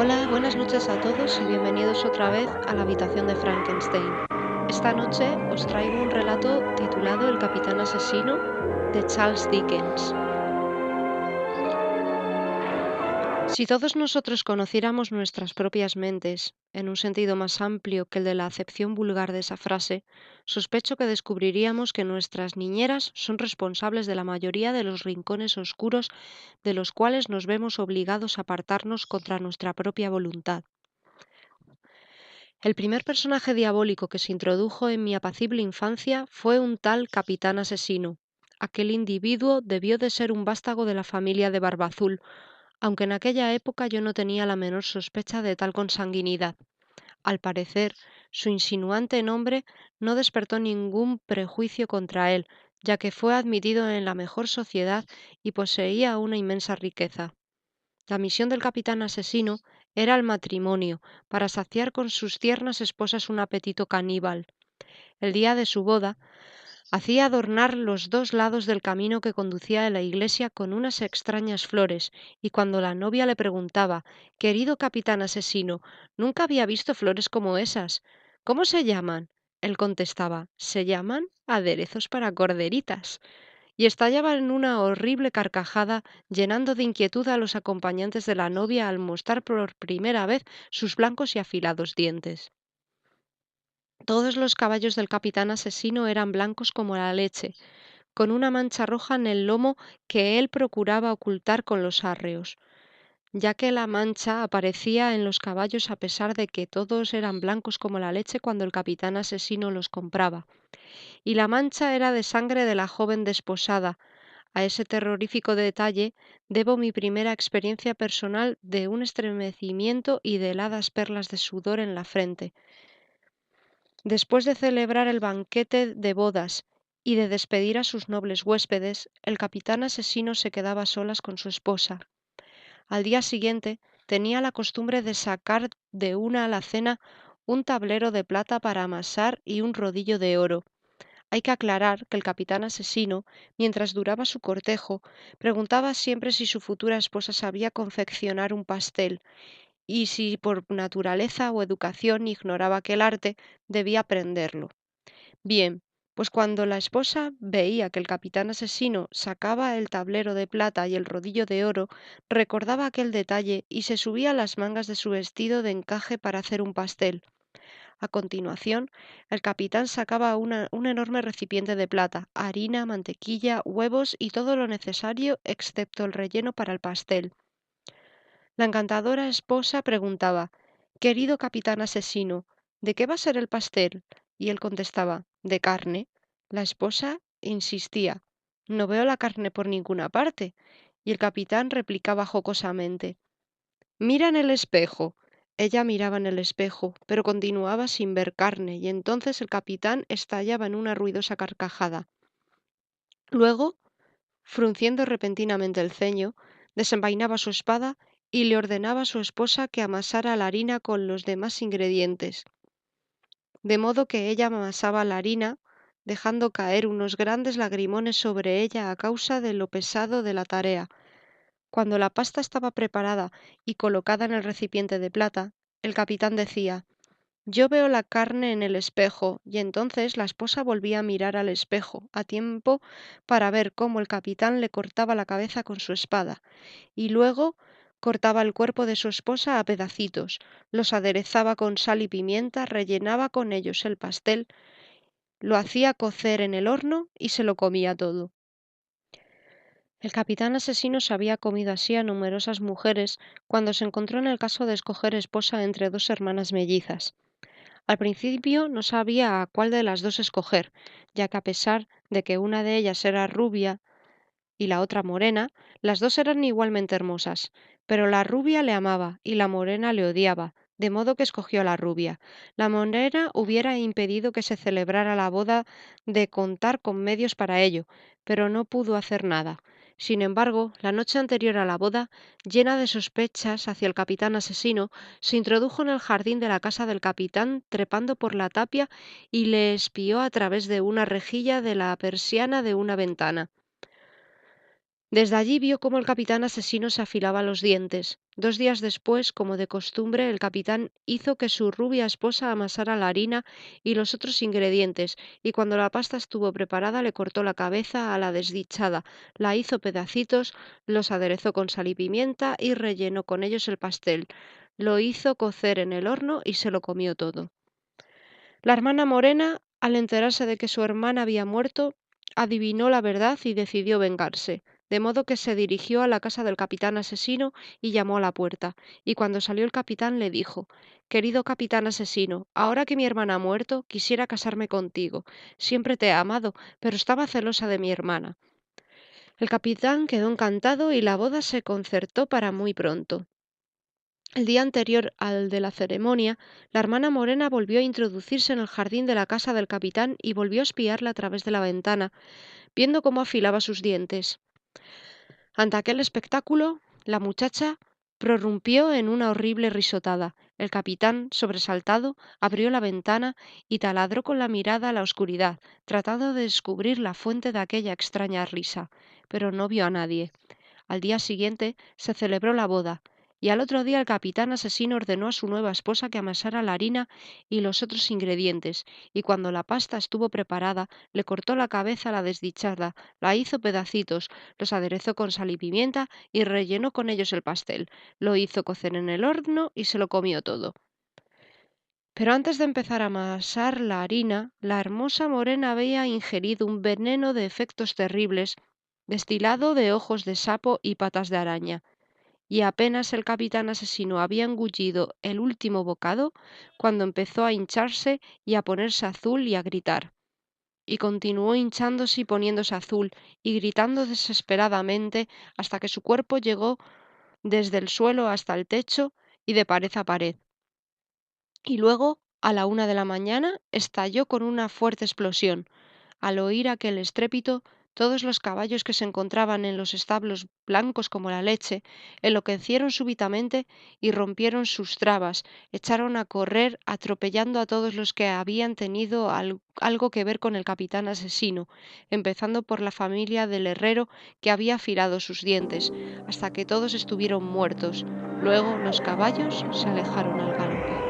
Hola, buenas noches a todos y bienvenidos otra vez a la habitación de Frankenstein. Esta noche os traigo un relato titulado El Capitán Asesino de Charles Dickens. Si todos nosotros conociéramos nuestras propias mentes, en un sentido más amplio que el de la acepción vulgar de esa frase, sospecho que descubriríamos que nuestras niñeras son responsables de la mayoría de los rincones oscuros de los cuales nos vemos obligados a apartarnos contra nuestra propia voluntad. El primer personaje diabólico que se introdujo en mi apacible infancia fue un tal Capitán Asesino. Aquel individuo debió de ser un vástago de la familia de Barbazul, aunque en aquella época yo no tenía la menor sospecha de tal consanguinidad. Al parecer, su insinuante nombre no despertó ningún prejuicio contra él, ya que fue admitido en la mejor sociedad y poseía una inmensa riqueza. La misión del capitán asesino era el matrimonio, para saciar con sus tiernas esposas un apetito caníbal. El día de su boda, hacía adornar los dos lados del camino que conducía a la iglesia con unas extrañas flores, y cuando la novia le preguntaba, querido capitán asesino, nunca había visto flores como esas. ¿Cómo se llaman? Él contestaba, se llaman aderezos para corderitas y estallaba en una horrible carcajada, llenando de inquietud a los acompañantes de la novia al mostrar por primera vez sus blancos y afilados dientes. Todos los caballos del capitán asesino eran blancos como la leche, con una mancha roja en el lomo que él procuraba ocultar con los arreos, ya que la mancha aparecía en los caballos a pesar de que todos eran blancos como la leche cuando el capitán asesino los compraba. Y la mancha era de sangre de la joven desposada. A ese terrorífico detalle debo mi primera experiencia personal de un estremecimiento y de heladas perlas de sudor en la frente. Después de celebrar el banquete de bodas y de despedir a sus nobles huéspedes, el capitán asesino se quedaba a solas con su esposa. Al día siguiente tenía la costumbre de sacar de una alacena un tablero de plata para amasar y un rodillo de oro. Hay que aclarar que el capitán asesino, mientras duraba su cortejo, preguntaba siempre si su futura esposa sabía confeccionar un pastel, y si por naturaleza o educación ignoraba aquel arte, debía aprenderlo. Bien, pues cuando la esposa veía que el capitán asesino sacaba el tablero de plata y el rodillo de oro, recordaba aquel detalle y se subía las mangas de su vestido de encaje para hacer un pastel. A continuación, el capitán sacaba un enorme recipiente de plata, harina, mantequilla, huevos y todo lo necesario excepto el relleno para el pastel. La encantadora esposa preguntaba, querido capitán asesino, ¿de qué va a ser el pastel? Y él contestaba, de carne. La esposa insistía, no veo la carne por ninguna parte. Y el capitán replicaba jocosamente, mira en el espejo. Ella miraba en el espejo, pero continuaba sin ver carne, y entonces el capitán estallaba en una ruidosa carcajada. Luego, frunciendo repentinamente el ceño, desenvainaba su espada y le ordenaba a su esposa que amasara la harina con los demás ingredientes, de modo que ella amasaba la harina, dejando caer unos grandes lagrimones sobre ella a causa de lo pesado de la tarea. Cuando la pasta estaba preparada y colocada en el recipiente de plata, el capitán decía, yo veo la carne en el espejo, y entonces la esposa volvía a mirar al espejo, a tiempo para ver cómo el capitán le cortaba la cabeza con su espada, y luego cortaba el cuerpo de su esposa a pedacitos, los aderezaba con sal y pimienta, rellenaba con ellos el pastel, lo hacía cocer en el horno y se lo comía todo. El capitán asesino se había comido así a numerosas mujeres cuando se encontró en el caso de escoger esposa entre dos hermanas mellizas. Al principio no sabía a cuál de las dos escoger, ya que a pesar de que una de ellas era rubia y la otra morena, las dos eran igualmente hermosas, pero la rubia le amaba y la morena le odiaba, de modo que escogió a la rubia. La morena hubiera impedido que se celebrara la boda de contar con medios para ello, pero no pudo hacer nada. Sin embargo, la noche anterior a la boda, llena de sospechas hacia el capitán asesino, se introdujo en el jardín de la casa del capitán trepando por la tapia y le espió a través de una rejilla de la persiana de una ventana. Desde allí vio cómo el capitán asesino se afilaba los dientes. 2 días después, como de costumbre, el capitán hizo que su rubia esposa amasara la harina y los otros ingredientes, y cuando la pasta estuvo preparada le cortó la cabeza a la desdichada, la hizo pedacitos, los aderezó con sal y pimienta y rellenó con ellos el pastel. Lo hizo cocer en el horno y se lo comió todo. La hermana Morena, al enterarse de que su hermana había muerto, adivinó la verdad y decidió vengarse, de modo que se dirigió a la casa del capitán asesino y llamó a la puerta. Y cuando salió el capitán le dijo: Querido capitán asesino, ahora que mi hermana ha muerto, quisiera casarme contigo. Siempre te he amado, pero estaba celosa de mi hermana. El capitán quedó encantado y la boda se concertó para muy pronto. El día anterior al de la ceremonia, la hermana Morena volvió a introducirse en el jardín de la casa del capitán y volvió a espiarla a través de la ventana, viendo cómo afilaba sus dientes. Ante aquel espectáculo, la muchacha prorrumpió en una horrible risotada. El capitán, sobresaltado, abrió la ventana y taladró con la mirada la oscuridad, tratando de descubrir la fuente de aquella extraña risa, pero no vio a nadie. Al día siguiente se celebró la boda, y al otro día el capitán asesino ordenó a su nueva esposa que amasara la harina y los otros ingredientes, y cuando la pasta estuvo preparada, le cortó la cabeza a la desdichada, la hizo pedacitos, los aderezó con sal y pimienta y rellenó con ellos el pastel. Lo hizo cocer en el horno y se lo comió todo. Pero antes de empezar a amasar la harina, la hermosa morena había ingerido un veneno de efectos terribles, destilado de ojos de sapo y patas de araña, y apenas el capitán asesino había engullido el último bocado, cuando empezó a hincharse y a ponerse azul y a gritar. Y continuó hinchándose y poniéndose azul y gritando desesperadamente hasta que su cuerpo llegó desde el suelo hasta el techo y de pared a pared. Y luego, a la 1 de la mañana, estalló con una fuerte explosión. Al oír aquel estrépito, todos los caballos que se encontraban en los establos, blancos como la leche, enloquecieron súbitamente y rompieron sus trabas, echaron a correr atropellando a todos los que habían tenido algo que ver con el capitán asesino, empezando por la familia del herrero que había afilado sus dientes, hasta que todos estuvieron muertos. Luego los caballos se alejaron al galope.